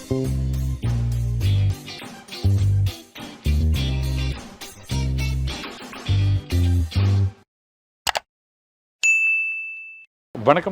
வணக்கம்,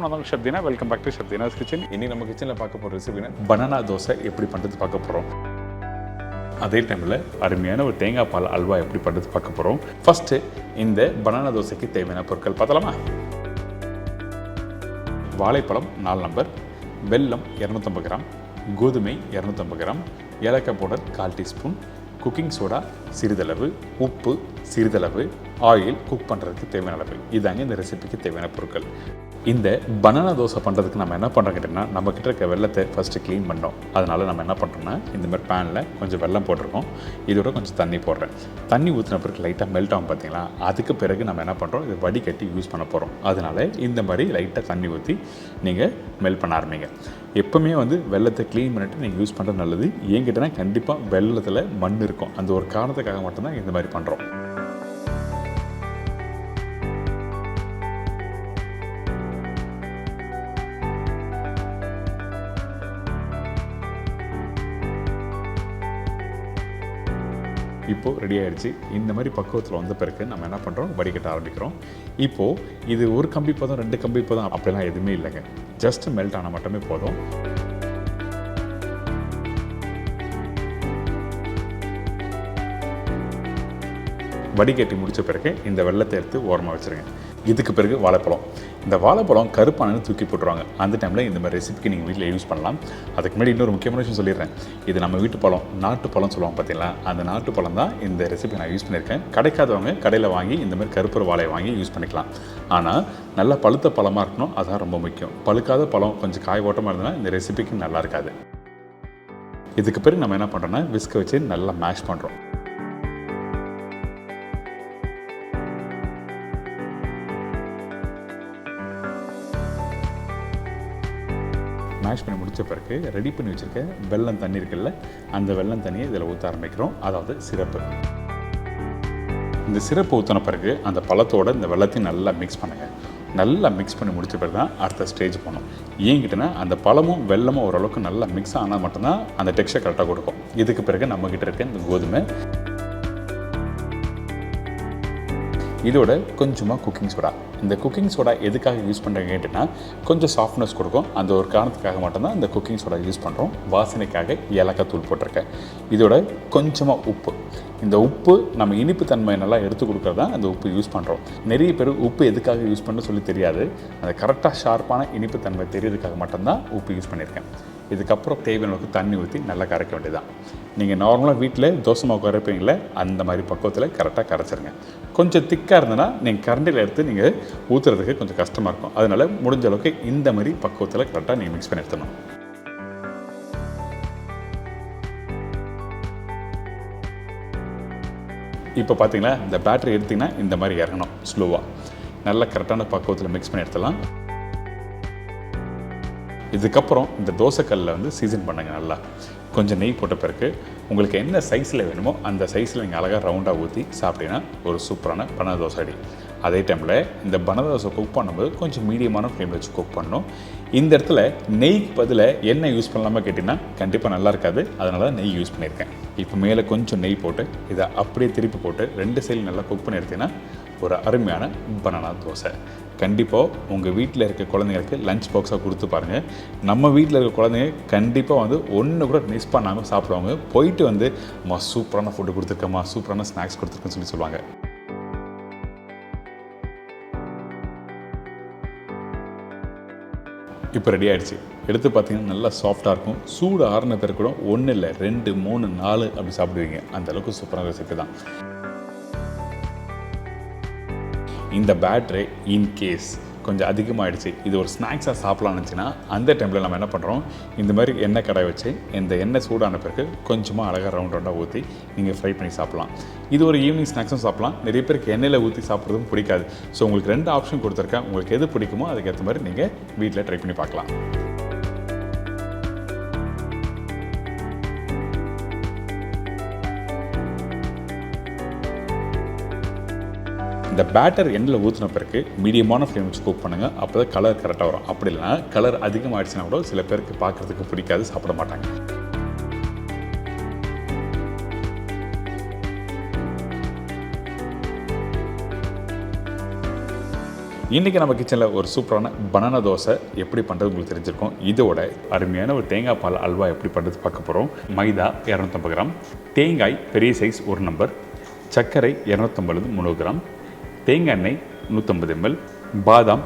நான் chef Deena. Welcome back to chef Deena's kitchen. இனி நம்ம கிச்சனில் பார்க்க போகிற ரெசிபினா பனானா தோசை எப்படி பண்ணுறது பார்க்க போகிறோம். அதே டைமில் அருமையான ஒரு தேங்காய் பால் அல்வா எப்படி பண்ணுறது பார்க்க போகிறோம். ஃபஸ்ட்டு இந்த பனானா தோசைக்கு தேவையான பொருட்கள் பார்த்தலாமா? வாழைப்பழம் 4 நம்பர், வெல்லம் 250 கிராம், கோதுமை 250 கிராம், ஏலக்காய் பவுடர் 1/4 டீஸ்பூன், குக்கிங் சோடா சிறிதளவு, உப்பு சிறிதளவு, ஆயில் குக் பண்ணுறதுக்கு தேவையான அளவு. இதாங்க இந்த ரெசிபிக்கு தேவையான பொருட்கள். இந்த பனானா தோசை பண்ணுறதுக்கு நம்ம என்ன பண்ணுறோம் கேட்டிங்கன்னா, நம்மக்கிட்ட இருக்க வெள்ளத்தை ஃபஸ்ட்டு க்ளீன் பண்ணோம். அதனால் நம்ம என்ன பண்ணுறோம்னா, இந்த மாதிரி பேனில் கொஞ்சம் வெல்லம் போட்டிருக்கோம், இதோட கொஞ்சம் தண்ணி போடுறேன். தண்ணி ஊற்றின பிறகு லைட்டாக மெல்ட் ஆகும் பார்த்தீங்களா, அதுக்கு பிறகு நம்ம என்ன பண்ணுறோம், இது வடிகட்டி யூஸ் பண்ண போகிறோம். அதனால் இந்த மாதிரி லைட்டாக தண்ணி ஊற்றி நீங்கள் மெல்ட் பண்ண ஆரம்பிங்க. எப்போவுமே வெள்ளத்தை க்ளீன் பண்ணிவிட்டு நீங்கள் யூஸ் பண்ணுறது நல்லது. ஏன் கேட்டிங்கன்னா, கண்டிப்பாக வெள்ளத்தில் மண் இருக்கும். அந்த ஒரு காரணத்துக்காக மட்டும்தான் இந்த மாதிரி பண்ணுறோம். இப்போது ரெடி ஆகிடுச்சு. இந்த மாதிரி பக்குவத்தில் வந்த பிறகு நம்ம என்ன பண்ணுறோம், வடிகட்ட ஆரம்பிக்கிறோம். இப்போது இது ஒரு கம்பி போதும், 2 கம்பி போதும் அப்படிலாம் எதுவுமே இல்லைங்க. ஜஸ்ட் மெல்ட் ஆனால் மட்டுமே போதும். வடிகட்டி முடித்த பிறகு இந்த வெள்ளத்தை எடுத்து ஓரமாக வச்சுருங்க. இதுக்கு பிறகு வாழைப்பழம். இந்த வாழைப்பழம் கருப்பானு தூக்கி போட்டுருவாங்க. அந்த டைமில் இந்த மாதிரி ரெசிபிக்கு நீங்கள் வீட்டில் யூஸ் பண்ணலாம். அதுக்கு முன்னாடி இன்னொரு முக்கியமான விஷயம் சொல்லிடுறேன். இது நம்ம வீட்டு பழம், நாட்டு பழம் சொல்லுவாங்க பார்த்தீங்களா, அந்த நாட்டு பழம் தான் இந்த ரெசிபி நான் யூஸ் பண்ணியிருக்கேன். கிடைக்காதவங்க கடையில் வாங்கி இந்த மாதிரி கருப்பு வாழையை வாங்கி யூஸ் பண்ணிக்கலாம். ஆனால் நல்லா பழுத்த பழமாக இருக்கணும், அதுதான் ரொம்ப முக்கியம். பழுக்காத பழம் கொஞ்சம் காய் ஓட்டமாக இருந்ததுன்னா இந்த ரெசிபிக்கு நல்லா இருக்காது. இதுக்கு பிறகு நம்ம என்ன பண்ணுறோன்னா, விஸ்கை வச்சு நல்லா மேஷ் பண்ணுறோம். மேஷ் பண்ணி முடித்த பிறகு ரெடி பண்ணி வச்சுருக்க வெல்லம் தண்ணி இருக்குல்ல, அந்த வெல்லம் தண்ணியை இதில் ஊற்ற ஆரம்பிக்கிறோம். அதாவது சிரப்பு. இந்த சிரப்பு ஊற்றின பிறகு அந்த பழத்தோடு இந்த வெள்ளத்தையும் நல்லா மிக்ஸ் பண்ணுங்கள். நல்லா மிக்ஸ் பண்ணி முடித்த பிறகு தான் அடுத்த ஸ்டேஜ் போகணும். ஏங்கிட்டனா அந்த பழமும் வெல்லமும் ஓரளவுக்கு நல்லா மிக்ஸ் ஆனால் மட்டும்தான் அந்த டெக்ஸ்சர் கரெக்டாக கொடுக்கும். இதுக்கு பிறகு நம்மக்கிட்ட இருக்க இந்த கோதுமை, இதோட கொஞ்சமாக குக்கிங் சோடா. இந்த குக்கிங் சோடா எதுக்காக யூஸ் பண்ணுறேன்னு கேட்டிங்கன்னா, கொஞ்சம் சாஃப்ட்னஸ் கொடுக்கும். அந்த ஒரு காரணத்துக்காக மட்டும்தான் இந்த குக்கிங் சோடா யூஸ் பண்ணுறோம். வாசனைக்காக ஏலக்காய் தூள் போட்டிருக்கேன். இதோட கொஞ்சமாக உப்பு. இந்த உப்பு நம்ம இனிப்பு தன்மை நல்லா எடுத்து கொடுக்குறது தான் அந்த உப்பு யூஸ் பண்ணுறோம். நிறைய பேர் உப்பு எதுக்காக யூஸ் பண்ண சொல்லி தெரியாது. அந்த கரெக்டாக ஷார்ப்பான இனிப்பு தன்மை தெரியறதுக்காக மட்டும்தான் உப்பு யூஸ் பண்ணியிருக்கேன். இதுக்கப்புறம் தேவையான அளவுக்கு தண்ணி ஊற்றி நல்லா கரைக்க வேண்டியதான். நீங்கள் நார்மலாக வீட்டில் தோசை மாவு கரைப்பீங்களே, அந்த மாதிரி பக்குவத்தில் கரெக்டாக கரைச்சிருங்க. கொஞ்சம் திக்காக இருந்ததுன்னா நீங்கள் கரண்டியில் எடுத்து நீங்கள் ஊற்றுறதுக்கு கொஞ்சம் கஷ்டமாக இருக்கும். அதனால் முடிஞ்ச அளவுக்கு இந்த மாதிரி பக்குவத்தில் கரெக்டாக நீங்கள் மிக்ஸ் பண்ணி எடுத்துடணும். இப்போ பார்த்தீங்களா, இந்த பேட்டரி எடுத்திங்கன்னா இந்த மாதிரி இறங்கணும். ஸ்லோவாக நல்லா கரெக்டான பக்குவத்தில் மிக்ஸ் பண்ணி எடுத்துடலாம். இதுக்கப்புறம் இந்த தோசைக்கல்லில் சீசன் பண்ணுங்கள். நல்லா கொஞ்சம் நெய் போட்ட பிறகு உங்களுக்கு என்ன சைஸில் வேணுமோ அந்த சைஸில் நீங்கள் அழகாக ரவுண்டாக ஊற்றி சாப்பிட்டீங்கன்னா ஒரு சூப்பரான பனானா தோசை அடி. அதே டைமில் இந்த பனானா தோசை குக் பண்ணும்போது கொஞ்சம் மீடியமான ஃப்ளேமில் வச்சு குக் பண்ணணும். இந்த இடத்துல நெய்க்கு பதில் எண்ணெய் யூஸ் பண்ணலாமா கேட்டிங்கன்னா கண்டிப்பாக நல்லா இருக்காது. அதனால தான் நெய் யூஸ் பண்ணியிருக்கேன். இப்போ மேலே கொஞ்சம் நெய் போட்டு இதை அப்படியே திருப்பி போட்டு 2 சைடு நல்லா குக் பண்ணி எடுத்தீங்கன்னா ஒரு அருமையான பனானா தோசை. கண்டிப்பாக உங்கள் வீட்டில் இருக்க குழந்தைங்களுக்கு லஞ்ச் பாக்ஸாக கொடுத்து பாருங்கள். நம்ம வீட்டில் இருக்க குழந்தைங்க கண்டிப்பாக ஒன்று கூட மிஸ் பண்ணாமல் சாப்பிடுவாங்க. போயிட்டு அம்மா சூப்பரான ஃபுட்டு கொடுத்துருக்கம்மா, சூப்பரான ஸ்நாக்ஸ் கொடுத்துருக்கேன்னு சொல்லுவாங்க. இப்போ ரெடி ஆகிடுச்சு. எடுத்து பார்த்தீங்கன்னா நல்லா சாஃப்டாக இருக்கும். சூடு ஆறின பிறகு கூட 1 இல்லை 2 3 4 அப்படி சாப்பிடுவீங்க. அந்தளவுக்கு சூப்பரான ரெசிபி தான். இந்த பேட்டரி இன்கேஸ் கொஞ்சம் அதிகமாகிடுச்சு, இது ஒரு ஸ்நாக்ஸாக சாப்பிட்லான்னு இருந்துச்சுன்னா அந்த டைமில் நம்ம என்ன பண்ணுறோம், இந்த மாதிரி எண்ணெய் கடாய் வச்சு இந்த எண்ணெய் சூடான பிறகு கொஞ்சமாக அழகாக ரவுண்டாக ஊற்றி நீங்கள் ஃப்ரை பண்ணி சாப்பிட்லாம். இது ஒரு ஈவினிங் ஸ்நாக்ஸும் சாப்பிட்லாம். நிறைய பேருக்கு எண்ணெயில் ஊற்றி சாப்பிட்றதும் பிடிக்காது. ஸோ உங்களுக்கு 2 ஆப்ஷன் கொடுத்துருக்கேன். உங்களுக்கு எது பிடிக்குமோ அதுக்கேற்ற மாதிரி நீங்கள் வீட்டில் ட்ரை பண்ணி பார்க்கலாம். இந்த பேட்டர் எண்ணெயில் ஊற்றின பிறகு மீடியமான ஃப்ளேம் வச்சு குக் பண்ணுங்கள். அப்போ தான் கலர் கரெக்டாக வரும். அப்படி இல்லைனா கலர் அதிகமாகிடுச்சுன்னா கூட சில பேருக்கு பார்க்குறதுக்கு பிடிக்காது, சாப்பிட மாட்டாங்க. இன்றைக்கி நம்ம கிச்சனில் ஒரு சூப்பரான பனானா தோசை எப்படி பண்ணுறது உங்களுக்கு தெரிஞ்சிருக்கும். இதோட அருமையான ஒரு தேங்காய் பால் அல்வா எப்படி பண்ணுறது பார்க்க போகிறோம். மைதா 250 கிராம், தேங்காய் பெரிய சைஸ் 1 நம்பர், சர்க்கரை 250-300 கிராம், தேங்காய் எண்ணெய் 150 ml, பாதாம்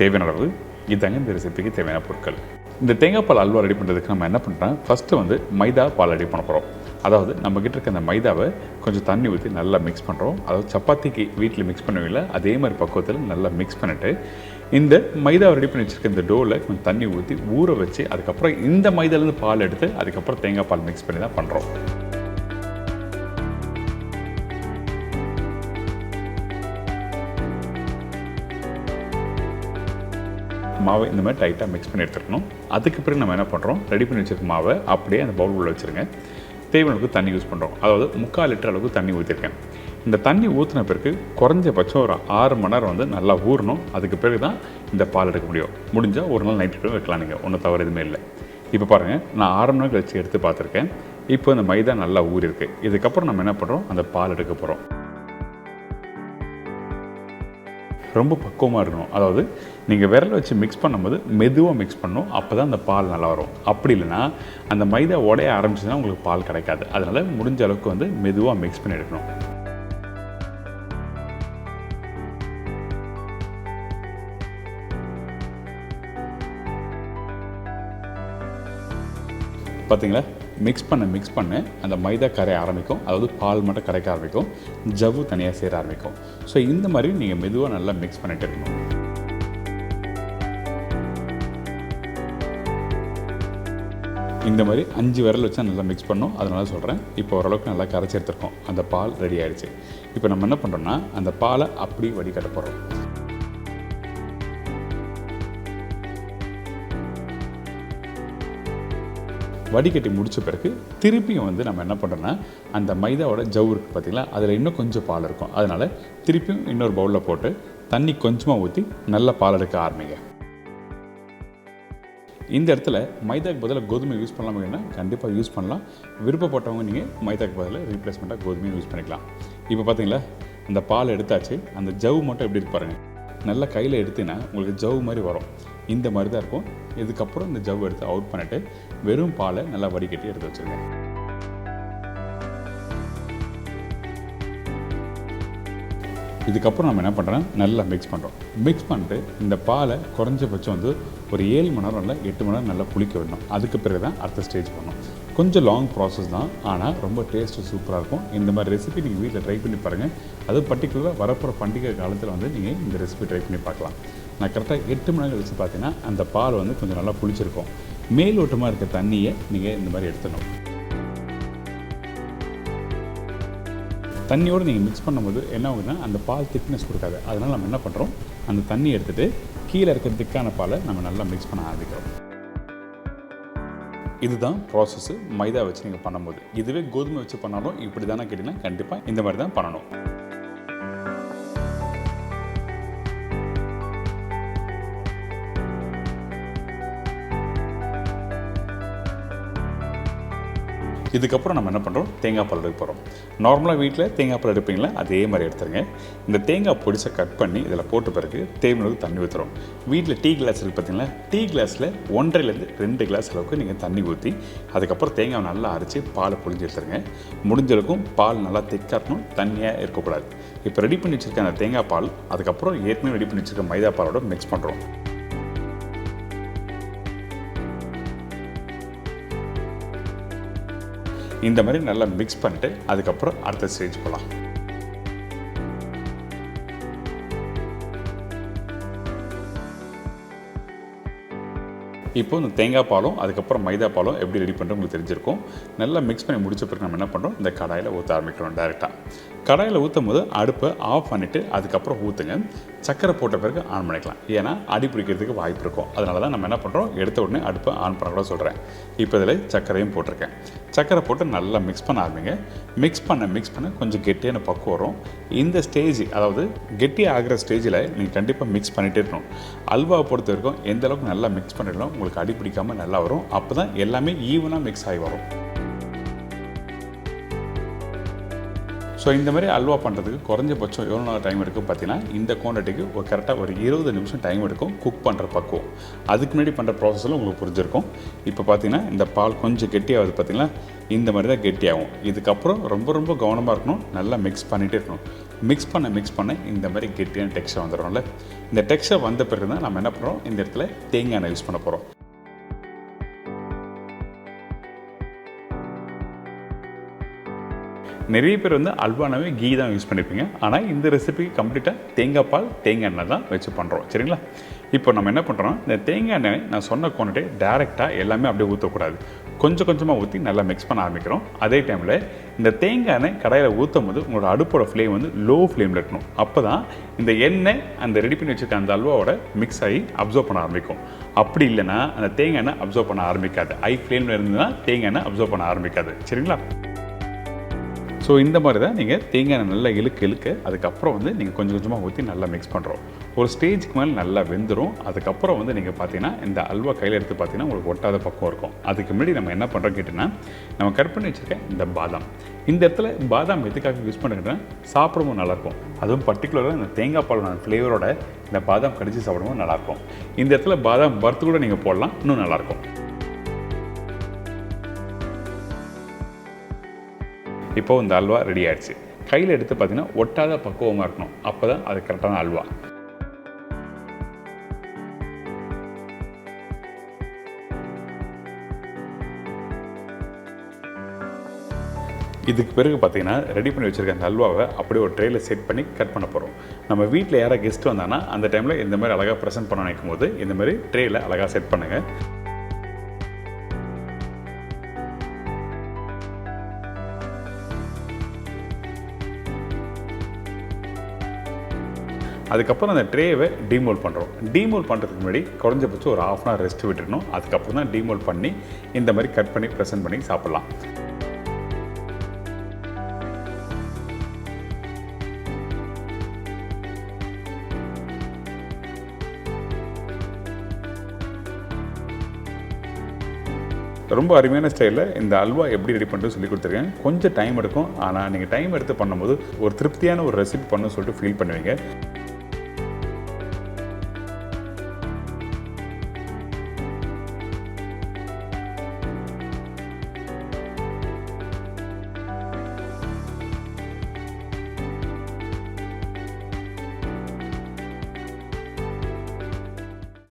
தேவையான அளவு. இதுதாங்க இந்த ரெசிபிக்கு தேவையான பொருட்கள். இந்த தேங்காய் பால் அல்வா ரெடி பண்ணுறதுக்கு நம்ம என்ன பண்ணுறோம், ஃபஸ்ட்டு வந்து மைதா பால் ரெடி பண்ண போகிறோம். அதாவது நம்மக்கிட்ட இருக்க அந்த மைதாவை கொஞ்சம் தண்ணி ஊற்றி நல்லா மிக்ஸ் பண்ணுறோம். அதாவது சப்பாத்திக்கு வீட்டில் மிக்ஸ் பண்ணுவீங்கள அதே மாதிரி பக்குவத்தில் நல்லா மிக்ஸ் பண்ணிவிட்டு இந்த மைதாவை ரெடி பண்ணி வச்சுருக்க இந்த டோவில் கொஞ்சம் தண்ணி ஊற்றி ஊற வச்சு அதுக்கப்புறம் இந்த மைதாலேருந்து பால் எடுத்து அதுக்கப்புறம் தேங்காய் பால் மிக்ஸ் பண்ணி தான் பண்ணுறோம். மாவை இந்த மாதிரி டைட்டாக மிக்ஸ் பண்ணி எடுத்துக்கணும். அதுக்கு பிறகு நம்ம என்ன பண்ணுறோம், ரெடி பண்ணி வச்சுருக்க மாவை அப்படியே அந்த பவுல் உள்ள வச்சுருங்க. தேவையான அளவுக்கு தண்ணி யூஸ் பண்ணுறோம். அதாவது 3/4 லிட்டர் அளவுக்கு தண்ணி ஊற்றிருக்கேன். இந்த தண்ணி ஊற்றின பிறகு குறைஞ்சபட்சம் ஒரு 6 மணி நேரம் வந்து நல்லா ஊறணும். அதுக்கு பிறகு தான் இந்த பால் எடுக்க முடியும். முடிஞ்சால் ஒரு நாள் நைட்டு வைக்கலாம், நீங்கள் ஒன்றும் தவறு எதுவுமே இல்லை. இப்போ பாருங்கள், நான் 6 மணி நேரம் கழிச்சு எடுத்து பார்த்துருக்கேன். இப்போ இந்த மைதா நல்லா ஊறிருக்கு. இதுக்கப்புறம் நம்ம என்ன பண்ணுறோம், அந்த பால் எடுக்க போகிறோம். ரொம்ப பக்குவமாக இருக்கணும். அதாவது நீங்கள் விரலை வச்சு மிக்ஸ் பண்ணும்போது மெதுவாக மிக்ஸ் பண்ணணும். அப்போ தான் அந்த பால் நல்லா வரும். அப்படி இல்லைன்னா அந்த மைதா உடைய ஆரம்பிச்சுன்னா உங்களுக்கு பால் கிடைக்காது. அதனால் முடிஞ்ச அளவுக்கு வந்து மெதுவாக மிக்ஸ் பண்ணி எடுக்கணும். பார்த்தீங்களா, மிக்ஸ் பண்ண அந்த மைதா கரைய ஆரம்பிக்கும். அதாவது பால் மட்டும் கரைக்க ஆரம்பிக்கும், ஜவ்வு தனியாக சேர ஆரம்பிக்கும். ஸோ இந்த மாதிரி நீங்கள் மெதுவாக நல்லா மிக்ஸ் பண்ணிட்டு இருக்கணும். இந்த மாதிரி 5 விரல் வச்சா நல்லா மிக்ஸ் பண்ணணும். அதனால சொல்கிறேன். இப்போ ஓரளவுக்கு நல்லா கரைச்சி எடுத்துருக்கோம். அந்த பால் ரெடி ஆகிடுச்சு. இப்போ நம்ம என்ன பண்ணுறோம்னா அந்த பாலை அப்படி வடிகட்ட போகிறோம். வடிகட்டி முடித்த பிறகு திருப்பியும் வந்து நம்ம என்ன பண்ணுறோன்னா அந்த மைதாவோட ஜவ்வு இருக்குது பார்த்தீங்களா, அதில் இன்னும் கொஞ்சம் பால் இருக்கும். அதனால் திருப்பியும் இன்னொரு பவுலில் போட்டு தண்ணி கொஞ்சமாக ஊற்றி நல்லா பால் எடுக்க ஆரம்பிங்க. இந்த இடத்துல மைதாக்கு பதிலாக கோதுமை யூஸ் பண்ணலாமா, கண்டிப்பாக யூஸ் பண்ணலாம். விருப்பப்பட்டவங்க நீங்கள் மைதாக்கு பதிலாக ரீப்ளேஸ்மெண்ட்டாக கோதுமையை யூஸ் பண்ணிக்கலாம். இப்போ பார்த்தீங்களா, அந்த பால் எடுத்தாச்சு. அந்த ஜவ்வு மட்டும் எப்படி இருக்கு பாருங்கள். நல்லா கையில் எடுத்தீங்கன்னா உங்களுக்கு ஜவ்வு மாதிரி வரும். இந்த மாதிரி தான் இருக்கும். இதுக்கப்புறம் இந்த ஜவ்வு எடுத்து அவுட் பண்ணிவிட்டு வெறும் பாலை நல்லா வடிகட்டி எடுத்து வச்சுருங்க. இதுக்கப்புறம் நம்ம என்ன பண்ணுறோம், நல்லா மிக்ஸ் பண்ணுறோம். மிக்ஸ் பண்ணிட்டு இந்த பாலை குறைஞ்சபட்சம் வந்து ஒரு 7 மணி நேரம் இல்லை 8 மணி நேரம் நல்லா புளிக்க விடணும். அதுக்கு பிறகு தான் அடுத்த ஸ்டேஜ் பண்ணணும். கொஞ்சம் லாங் ப்ராசஸ் தான், ஆனால் ரொம்ப டேஸ்ட்டு சூப்பராக இருக்கும். இந்த மாதிரி ரெசிபி நீங்கள் வீட்டில் ட்ரை பண்ணி பாருங்கள். அது பர்டிகுலராக வரப்போகிற பண்டிகை காலத்தில் வந்து நீங்கள் இந்த ரெசிபி ட்ரை பண்ணி பார்க்கலாம். நான் கரெக்டாக 8 மணி நேரம் கழிச்சு பார்த்தீங்கன்னா அந்த பால் வந்து கொஞ்சம் நல்லா புளிச்சிருக்கும். மேலோட்டமாக இருக்க தண்ணியை நீங்கள் இந்த மாதிரி எடுத்துடணும். தண்ணியோடு நீங்கள் மிக்ஸ் பண்ணும்போது என்ன ஆகுதுன்னா அந்த பால் திக்னஸ் கொடுக்காது. அதனால் நம்ம என்ன பண்ணுறோம், அந்த தண்ணி எடுத்துகிட்டு கீழே இருக்கிற திக்கான பாலை நம்ம நல்லா மிக்ஸ் பண்ண ஆரம்பிக்கிறோம். இதுதான் ப்ராசஸ்ஸு மைதா வச்சு நீங்கள் பண்ணும்போது. இதுவே கோதுமை வச்சு பண்ணாலும் இப்படி தானே கேட்டிங்கன்னா கண்டிப்பாக இந்த மாதிரி தான் பண்ணணும். இதுக்கப்புறம் நம்ம என்ன பண்ணுறோம், தேங்காய் பால் எடுக்க போகிறோம். நார்மலாக வீட்டில் தேங்காய் பால் எடுப்பீங்களா, அதே மாதிரி எடுத்துருங்க. இந்த தேங்காய் பொடிசை கட் பண்ணி இதில் போட்ட பிறகு தேவையான தண்ணி ஊற்றுறோம். வீட்டில் டீ கிளாஸ் இருக்குது பார்த்தீங்களா, டீ கிளாஸில் 1.5லேருந்து 2 கிளாஸ் அளவுக்கு நீங்கள் தண்ணி ஊற்றி அதுக்கப்புறம் தேங்காய் நல்லா அரைச்சி பாலை பொழிஞ்சு எடுத்துருங்க. முடிஞ்சளவுக்கும் பால் நல்லா திக்காக இருக்கணும், தண்ணியாக இருக்கக்கூடாது. இப்போ ரெடி பண்ணி வச்சுருக்க அந்த தேங்காய் பால் அதுக்கப்புறம் ஏற்கனவே ரெடி பண்ணி வச்சுருக்க மைதா பாலோட மிக்ஸ் பண்ணுறோம். இந்த மாதிரி நல்லா மிக்ஸ் பண்ணிட்டு அதுக்கப்புறம் அடுத்த ஸ்டேஜ் போகலாம். இப்போ இந்த தேங்காய் பாலும் அதுக்கப்புறம் மைதா பாலும் எப்படி ரெடி பண்ணுறது உங்களுக்கு தெரிஞ்சிருக்கும். நல்லா மிக்ஸ் பண்ணி முடிச்ச பிறகு நம்ம என்ன பண்ணுறோம், இந்த கடாயில் ஊற்ற ஆரம்பிக்கிறோம். டேரெக்டாக கடாயில் ஊற்றும் போது அடுப்பை ஆஃப் பண்ணிவிட்டு அதுக்கப்புறம் ஊற்றுங்க. சக்கரை போட்ட பிறகு ஆன் பண்ணிக்கலாம். ஏன்னா அடி பிடிக்கிறதுக்கு வாய்ப்பு இருக்கும். அதனால தான் நம்ம என்ன பண்ணுறோம், எடுத்த உடனே அடுப்பை ஆன் பண்ண கூட சொல்கிறேன். இப்போ இதில் சக்கரையும் போட்டிருக்கேன். சக்கரை போட்டு நல்லா மிக்ஸ் பண்ண ஆரம்பிங்க. மிக்ஸ் பண்ண கொஞ்சம் கெட்டியான பக்குவம் வரும். இந்த ஸ்டேஜ், அதாவது கெட்டி ஆகிற ஸ்டேஜில் நீங்கள் கண்டிப்பாக மிக்ஸ் பண்ணிகிட்டே இருக்கணும். அல்வாவை பொறுத்த வரைக்கும் எந்த அளவுக்கு நல்லா மிக்ஸ் பண்ணிடணும் உங்களுக்கு அடி பிடிக்காமல் நல்லா வரும். அப்போ தான் எல்லாமே ஈவனாக மிக்ஸ் ஆகி வரும். ஸோ ஸோ இந்த மாதிரி அல்வா பண்ணுறதுக்கு குறைஞ்சபட்சம் எவ்வளோ நாள் டைம் எடுக்கும் பார்த்தீங்கன்னா, இந்த குவான்டிட்டிக்கு கரெக்டாக ஒரு 20 நிமிஷம் டைம் எடுக்கும் குக் பண்ணுற பக்குவம். அதுக்கு முன்னாடி பண்ணுற ப்ராசஸில் உங்களுக்கு புரிஞ்சிருக்கும். இப்போ பார்த்தீங்கன்னா இந்த பால் கொஞ்சம் கெட்டியாகுது பார்த்தீங்கன்னா, இந்த மாதிரி தான் கெட்டியாகும். இதுக்கப்புறம் ரொம்ப ரொம்ப கவனமாக இருக்கணும், நல்லா மிக்ஸ் பண்ணிகிட்டே இருக்கணும். மிக்ஸ் பண்ண இந்த மாதிரி கெட்டியான டெக்ஸ்சர் வந்துடும்ல. இந்த டெக்ஸ்சர் வந்த பிறகு தான் நம்ம என்ன பண்ணுறோம், இந்த இடத்துல தேங்காய் எண்ணெய் யூஸ் பண்ண போகிறோம். நிறைய பேர் வந்து அல்வானாவே கீ தான் யூஸ் பண்ணியிருப்பீங்க. ஆனால் இந்த ரெசிபிக்கு கம்ப்ளீட்டாக தேங்காய் பால் தேங்காய் எண்ணெய் தான் வச்சு பண்ணுறோம். சரிங்களா? இப்போ நம்ம என்ன பண்ணுறோம், இந்த தேங்காய் எண்ணெய் நான் சொன்ன குவான்டிட்டி டேரெக்டாக எல்லாமே அப்படியே ஊற்றக்கூடாது. கொஞ்சம் கொஞ்சமாக ஊற்றி நல்லா மிக்ஸ் பண்ண ஆரம்பிக்கிறோம். அதே டைமில் இந்த தேங்காய் எண்ணெய் கடாயில் ஊற்றும் போது உங்களோட அடுப்போட ஃப்ளேம் வந்து லோ ஃப்ளேமில் இருக்கணும். அப்போ தான் இந்த எண்ணெய் அந்த ரெடி பண்ணி வச்சுருக்க அந்த அல்வாவோட மிக்ஸ் ஆகி அப்சர்வ் பண்ண ஆரம்பிக்கும். அப்படி இல்லைன்னா அந்த தேங்காய் எண்ணெய் அப்சர்வ் பண்ண ஆரம்பிக்காது. ஹை ஃப்ளேமில் இருந்ததுன்னா தேங்காய் எண்ணெய் அப்சர்வ் பண்ண ஆரம்பிக்காது. சரிங்களா? ஸோ இந்த மாதிரி தான் நீங்கள் தேங்காய் எண்ணெய் நல்லா இழுக்க அதுக்கப்புறம் வந்து நீங்கள் கொஞ்சம் கொஞ்சமாக ஊற்றி நல்லா மிக்ஸ் பண்ணுறோம். ஒரு ஸ்டேஜுக்கு மேலே நல்லா வெந்துடும். அதுக்கப்புறம் வந்து நீங்கள் பார்த்தீங்கன்னா இந்த அல்வா கையில் எடுத்து பார்த்தீங்கன்னா உங்களுக்கு ஒட்டாத பக்கம் இருக்கும். அதுக்கு முன்னாடி நம்ம என்ன பண்ணுறோம் கேட்டிங்கன்னா, நம்ம கட் பண்ணி வச்சுருக்கேன் இந்த பாதாம். இந்த இடத்துல பாதாம் எதுக்காக யூஸ் பண்ணிக்கிட்டேன்னா சாப்பிடும்போது நல்லாயிருக்கும். அதுவும் பர்டிகுலராக இந்த தேங்காய் பாலோட ஃப்ளேவரோட இந்த பாதாம் கடிச்சு சாப்பிடும்போது நல்லாயிருக்கும். இந்த இடத்துல பாதாம் வறுத்து கூட நீங்கள் போடலாம், இன்னும் நல்லாயிருக்கும். இப்போது இந்த அல்வா ரெடி ஆகிடுச்சு. கையில் எடுத்து பார்த்தீங்கன்னா ஒட்டாத பக்குவமாக இருக்கணும். அப்போ தான் அது கரெக்டான அல்வா. இதுக்கு பிறகு பார்த்தீங்கன்னா ரெடி பண்ணி வச்சுருக்க அந்த அல்வாவை அப்படியே ஒரு ட்ரேயில் செட் பண்ணி கட் பண்ண போகிறோம். நம்ம வீட்டில் யாராவது கெஸ்ட் வந்தாங்கன்னா அந்த டைமில் இந்த மாதிரி அழகாக ப்ரெசென்ட் பண்ண நினைக்கும் போது இந்த மாதிரி ட்ரேயில் அழகாக செட் பண்ணுங்கள். அதுக்கப்புறம் அந்த ட்ரேவை டீமோல்ட் பண்ணுறோம். டீமோல்ட் பண்ணுறதுக்கு முன்னாடி குறைஞ்சபட்சம் ஒரு 1/2 hour ரெஸ்ட் விட்டுடணும். அதுக்கப்புறம் தான் டீமோல்ட் பண்ணி இந்த மாதிரி கட் பண்ணி ப்ரெசென்ட் பண்ணி சாப்பிட்லாம். ரொம்ப அருமையான ஸ்டைலில் இந்த அல்வா எப்படி ரெடி பண்ணுறது சொல்லி கொடுத்துருக்கேன். கொஞ்சம் டைம் எடுக்கும். ஆனால் நீங்கள் டைம் எடுத்து பண்ணும்போது ஒரு திருப்தியான ஒரு ரெசிபி பண்ணணும்னு சொல்லிட்டு ஃபீல் பண்ணுவீங்க.